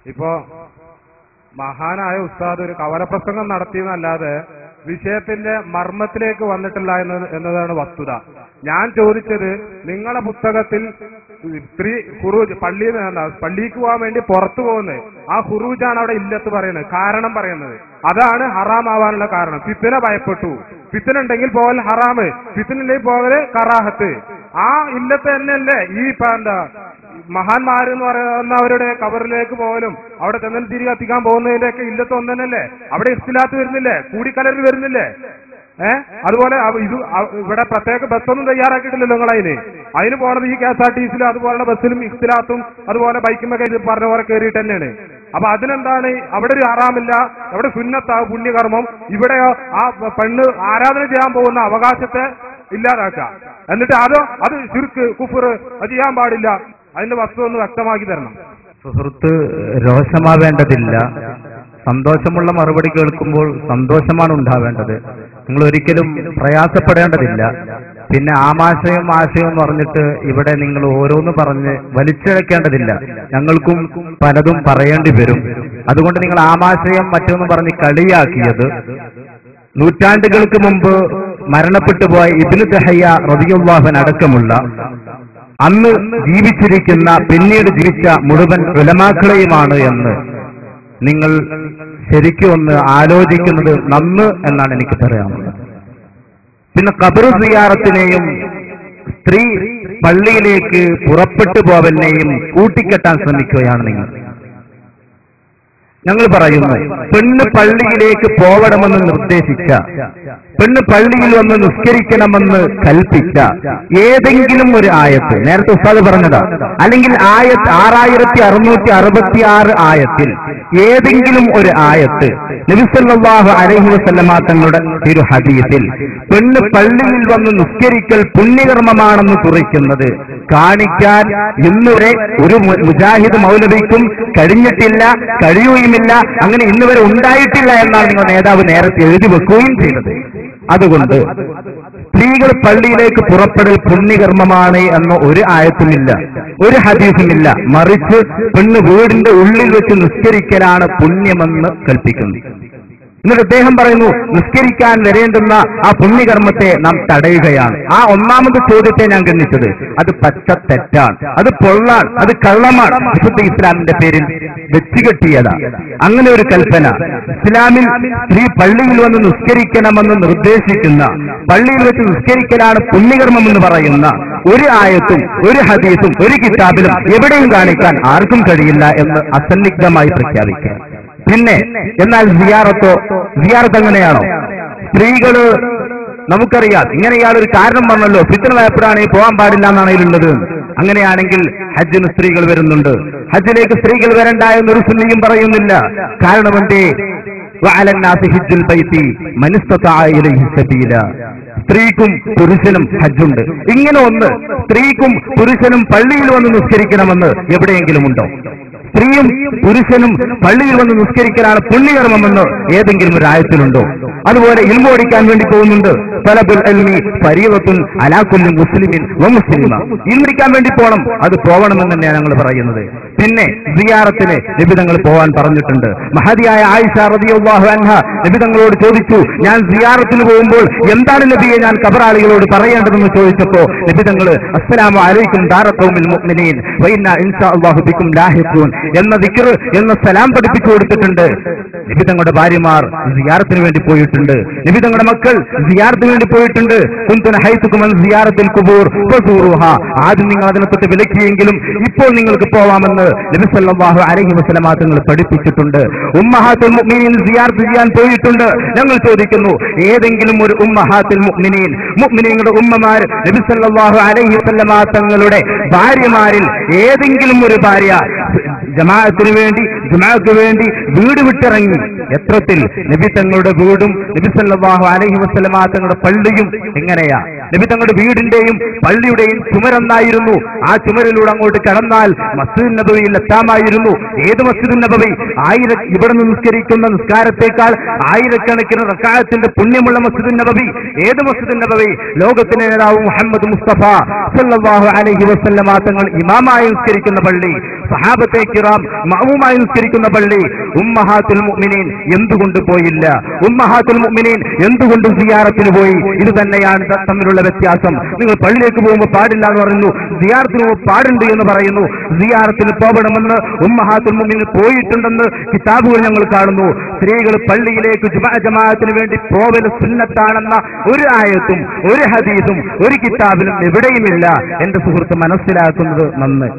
ഇപ്പോ മഹാനായ ഉസ്താദ് ഒരു കവലപ്രസംഗം നടത്തിയെന്നല്ലാതെ വിഷയത്തിന്റെ മർമ്മത്തിലേക്ക് വന്നിട്ടില്ല എന്നതാണ് വസ്തുത. ഞാൻ ചോദിച്ചത്, നിങ്ങളെ പുസ്തകത്തിൽ സ്ത്രീ ഖുറൂജ് പള്ളിക്ക് പോകാൻ വേണ്ടി പുറത്തു പോകുന്നത്, ആ ഖുറൂജാണ് അവിടെ ഇല്ലത്ത് പറയുന്നത്, കാരണം പറയുന്നത് അതാണ് ഹറാമാവാനുള്ള കാരണം. ഫിത്ന ഭയപ്പെട്ടു, ഫിത്ന ഉണ്ടെങ്കിൽ പോകൽ ഹറാമ്, ഫിത്നിലേക്ക് പോകല് കറാഹത്ത്. ആ ഇല്ലത്ത് തന്നെയല്ലേ ഈ മഹാന്മാരെന്ന് പറയുന്നവരുടെ കബറിലേക്ക് പോകലും അവിടെ ചെന്നൽ തിരി കത്തിക്കാൻ പോകുന്നതിന്റെ ഒക്കെ ഇല്ലത്ത് ഒന്നല്ലേ? അവിടെ ഇഖ്തിലാത്ത് വരുന്നില്ലേ? കൂടിക്കലർന്ന് വരുന്നില്ലേ? അതുപോലെ ഇവിടെ പ്രത്യേക ബസ്സൊന്നും തയ്യാറാക്കിയിട്ടില്ലല്ലോ അതിന് പോണത് ഈ KSRTCയിലും അതുപോലുള്ള ബസ്സിലും ഇഖ്തിലാത്തും അതുപോലെ ബൈക്കുമൊക്കെ പറഞ്ഞ പോലെ കയറിയിട്ട് തന്നെയാണ്. അപ്പൊ അതിനെന്താണ്? അവിടെ ഒരു ഹറാമില്ല, അവിടെ സുന്നത്താ പുണ്യകർമ്മം, ഇവിടെയോ ആ പെണ്ണ് ആരാധന ചെയ്യാൻ പോകുന്ന അവകാശത്തെ ഇല്ലാതാക്കുക. എന്നിട്ട് അത് ശിർക്ക് കുഫ്ർ അത് ചെയ്യാൻ പാടില്ല. അതിന്റെ വസ്തു ഒന്ന് വ്യക്തമാക്കി തരണം. സുഹൃത്ത്, രോഷമാവേണ്ടതില്ല. സന്തോഷമുള്ള മറുപടി കേൾക്കുമ്പോൾ സന്തോഷമാണ് ഉണ്ടാവേണ്ടത്. നിങ്ങൾ ഒരിക്കലും പ്രയാസപ്പെടേണ്ടതില്ല. പിന്നെ ആശയം എന്ന് പറഞ്ഞിട്ട് ഇവിടെ നിങ്ങൾ ഓരോന്ന് പറഞ്ഞ് വലിച്ചിഴക്കേണ്ടതില്ല. ഞങ്ങൾക്കും പലതും പറയേണ്ടി വരും. അതുകൊണ്ട് നിങ്ങൾ ആമാശയം മറ്റൊന്ന് പറഞ്ഞ് കളിയാക്കിയത് നൂറ്റാണ്ടുകൾക്ക് മുമ്പ് മരണപ്പെട്ടു പോയ ഇബ്നു തഹയ്യ റളിയല്ലാഹു അൻഹു അടക്കമുള്ള അന്ന് ജീവിച്ചിരിക്കുന്ന പിന്നീട് ജീവിച്ച മുഴുവൻ ഉലമാക്കളെയുമാണ് എന്ന് നിങ്ങൾ ശരിക്കും ഒന്ന് ആലോചിക്കുന്നത് നന്ന് എന്നാണ് എനിക്ക് പറയാനുള്ളത്. പിന്നെ ഖബർ സിയാറത്തിനെയും സ്ത്രീ പള്ളിയിലേക്ക് പുറപ്പെട്ടു പോവലിനെയും കൂട്ടിക്കെട്ടാൻ ശ്രമിക്കുകയാണ് നിങ്ങൾ. ഞങ്ങൾ പറയുന്നു, പെണ്ണ് പള്ളിയിലേക്ക് പോവണമെന്ന് നിർദ്ദേശിച്ച, പെണ്ണ് പള്ളിയിൽ വന്ന് നിസ്കരിക്കണമെന്ന് കൽപ്പിച്ച ഏതെങ്കിലും ഒരു ആയത്ത്, നേരത്തെ ഉസ്താദ് പറഞ്ഞതാ, അല്ലെങ്കിൽ ആയത്ത് 6666 ആയത്തിൽ ഏതെങ്കിലും ഒരു ആയത്ത് നബി സല്ലല്ലാഹു അലൈഹി വസല്ലമ തങ്ങളുടെ ഒരു ഹദീസിൽ പെണ്ണ് പള്ളിയിൽ വന്ന് നിസ്കരിക്കൽ പുണ്യകർമ്മമാണെന്ന് കുറിക്കുന്നത് കാണിക്കാൻ ഇന്നുവരെ ഒരു മുജാഹിദ് മൗലവിക്കും കഴിഞ്ഞിട്ടില്ല, കഴിയുകയുമില്ല, അങ്ങനെ ഇന്നുവരെ ഉണ്ടായിട്ടില്ല എന്നാണ് നിങ്ങൾ നേതാവ് നേരത്തെ എഴുതി വെക്കുകയും ചെയ്തത്. അതുകൊണ്ട് സ്ത്രീകൾ പള്ളിയിലേക്ക് പുറപ്പെടൽ പുണ്യകർമ്മമാണ് എന്ന ഒരു ആയത്തുമില്ല, ഒരു ഹദീസുമില്ല. മറിച്ച് പെണ്ണ് വീടിന്റെ ഉള്ളിൽ വെച്ച് നിസ്കരിക്കലാണ് പുണ്യമെന്ന് കൽപ്പിക്കുന്നു. എന്നിട്ട് അദ്ദേഹം പറയുന്നു, നിസ്കരിക്കാൻ വരേണ്ടുന്ന ആ പുണ്യകർമ്മത്തെ നാം തടയുകയാണ്. ആ ഒന്നാമത് ചോദ്യത്തെ ഞാൻ ഗണിച്ചത് അത് പച്ച തെറ്റാണ്, അത് പൊള്ളാൻ, അത് കള്ളമാണ്, വിശുദ്ധ ഇസ്ലാമിന്റെ പേരിൽ വെച്ചുകെട്ടിയതാണ്. അങ്ങനെ ഒരു കൽപ്പന ഇസ്ലാമിൽ സ്ത്രീ പള്ളിയിൽ വന്ന് നിസ്കരിക്കണമെന്ന് നിർദ്ദേശിക്കുന്ന, പള്ളിയിൽ വെച്ച് നിസ്കരിക്കലാണ് പുണ്യകർമ്മം എന്ന് പറയുന്ന ഒരു ആയത്തും ഒരു ഹദീസും ഒരു കിതാബിലും എവിടെയും കാണിക്കാൻ ആർക്കും കഴിയില്ല എന്ന് അസന്നിഗ്ധമായി പ്രഖ്യാപിക്കാം. പിന്നെ എന്നാൽ സിയാറത്ത് എങ്ങനെയാണോ? സ്ത്രീകള് നമുക്കറിയാം, ഇങ്ങനെ ഇയാളൊരു കാരണം പറഞ്ഞല്ലോ, ഫിത്ന ഭയപ്പെടാണെങ്കിൽ പോകാൻ പാടില്ല എന്നാണ് ഇതിലുള്ളത്. അങ്ങനെയാണെങ്കിൽ ഹജ്ജിന് സ്ത്രീകൾ വരുന്നുണ്ട്. ഹജ്ജിലേക്ക് സ്ത്രീകൾ വരണ്ട എന്നൊരു സുന്നിയും പറയുന്നില്ല. കാരണം എന്തേ? സ്ത്രീക്കും പുരുഷനും ഹജ്ജുണ്ട്. ഇങ്ങനെ ഒന്ന് സ്ത്രീക്കും പുരുഷനും പള്ളിയിൽ വന്ന് നിസ്കരിക്കണമെന്ന് എവിടെയെങ്കിലും ഉണ്ടോ? സ്ത്രീയും പുരുഷനും പള്ളിയിൽ വന്ന് നിസ്കരിക്കലാണ് പുണ്യകർമ്മമെന്ന് ഏതെങ്കിലും ഒരു ആയത്തിലുണ്ടോ? അതുപോലെ ഇൽമു പഠിക്കാൻ വേണ്ടി പോകുന്നുണ്ട്. തലബുൽ ഇൽമി ഫരീദത്തുൻ അലാ കുല്ലി മുസ്ലിമിൻ വ മുസ്ലിമ. ഇൽമിക്കാൻ വേണ്ടി പോകണം, അത് പോകണമെന്ന് തന്നെയാണ് ഞങ്ങൾ പറയുന്നത്. പിന്നെ സിയാറത്തിന് നബി തങ്ങൾ പോകാൻ പറഞ്ഞിട്ടുണ്ട്. മഹദിയായ ആയിഷ റളിയല്ലാഹു അൻഹ നബി തങ്ങളോട് ചോദിച്ചു, ഞാൻ സിയാറത്തിന് പോകുമ്പോൾ എന്താണ് നബിയെ ഞാൻ ഖബറാളികളോട് പറയേണ്ടതെന്ന് ചോദിച്ചപ്പോ നബി തങ്ങൾ അസ്സലാമു അലൈക്കും ദാറ ഖൗമിൽ മുഅ്മിനീൻ വ ഇന്നാ ഇൻഷാ അല്ലാഹു ബിക്കും ലാഹിഖൂൻ എന്ന ദിക്ർ എന്ന സലാം പഠിപ്പിച്ചു കൊടുത്തിട്ടുണ്ട്. നബി തങ്ങളുടെ ഭാര്യമാർ സിയാറത്തിന് വേണ്ടി പോയിട്ടുണ്ട്. നബി തങ്ങളുടെ മക്കൾ സിയാറത്തിന് വേണ്ടി പോയിട്ടുണ്ട്. കുന്തുന ഹൈതുകും അൻ സിയാറത്തുൽ ഖുബൂർ ഫസൂറുഹാ. ആദ്യം നിങ്ങൾ അതിനെ തൊട്ട് വിലക്കിയെങ്കിലും ഇപ്പോൾ നിങ്ങൾക്ക് പോവാമെന്ന് നബി സല്ലല്ലാഹു അലൈഹി വസല്ലമ തങ്ങൾ പഠിപ്പിച്ചിട്ടുണ്ട്. ഉമ്മഹാത്തുൽ മുഅ്മിനീൻ സിയാറത്ത് ചെയ്യാൻ പോയിട്ടുണ്ട്. ഞങ്ങൾ ചോദിക്കുന്നു, ഏതെങ്കിലും ഒരു ഉമ്മഹാത്തുൽ മുഅ്മിനീൻ, മുഅ്മിനീങ്ങളുടെ ഉമ്മമാർ നബി സല്ലല്ലാഹു അലൈഹി വസല്ലമ തങ്ങളുടെ ഭാര്യമാരിൽ ഏതെങ്കിലും ഒരു ഭാര്യ ജമാഅത്തിന് വേണ്ടി, ജുമാഅക്ക് വേണ്ടി വീട് വിട്ടിറങ്ങി? എത്രത്തിൽ നബി തങ്ങളുടെ വീടും നബി സല്ലല്ലാഹു അലൈഹി വസല്ലമ തങ്ങളുടെ പള്ളിയും എങ്ങനെയാ? നബി തങ്ങളുടെ വീടിന്റെയും പള്ളിയുടെയും ചുമരെന്നായിരുന്നു. ആ ചുമരിലൂടെ അങ്ങോട്ട് കടന്നാൽ മസ്ജിദുൻ നബവിയിൽ എത്താമായിരുന്നു. ഏത് മസ്ജിദുൻ നബവി? ഇവിടെ നിന്ന് നിസ്കരിക്കുന്ന നിസ്കാരത്തെക്കാൾ ആയിരക്കണക്കിന് റക്അത്തിന്റെ പുണ്യമുള്ള മസ്ജിദുൻ നബവി. ഏത് മസ്ജിദുൻ നബവി? ലോകത്തിന്റെ നേതാവ് മുഹമ്മദ് മുസ്തഫ സല്ലല്ലാഹു അലൈഹി വസല്ലമ തങ്ങൾ ഇമാമായി നിസ്കരിക്കുന്ന പള്ളി. സഹാബത്തെ കിറാം മഅ്മൂമായി നിസ്കരിക്കുന്ന പള്ളി ഉമ്മഹാത്തുൽ മുഅ്മിനീൻ എന്തുകൊണ്ട് പോയില്ല? ഉമ്മഹാത്തുൽ മുഅ്മിനീൻ എന്തുകൊണ്ട് സിയാറത്തിന് പോയി? ഇത് തന്നെയാണ് തമ്മിലുള്ള വ്യത്യാസം. നിങ്ങൾ പള്ളിയിലേക്ക് പോകുമ്പോൾ പാടില്ല എന്ന് പറയുന്നു, സിയാറത്തിന് പോകുമ്പോൾ പാടുണ്ട് എന്ന് പറയുന്നു. സിയാറത്തിന് പോകണമെന്ന് ഉമ്മഹാത്തുൽ മുഅ്മിനീൻ പോയിട്ടുണ്ടെന്ന് കിതാബുകൾ ഞങ്ങൾ കാണുന്നു. സ്ത്രീകൾ പള്ളിയിലേക്ക് ജമാഅത്തിന് വേണ്ടി പോവൽ സുന്നത്താണെന്ന ഒരു ആയത്തും ഒരു ഹദീസും ഒരു കിതാബിലും എവിടെയുമില്ല. എന്റെ സുഹൃത്ത് മനസ്സിലാക്കുന്നത് നന്ന്.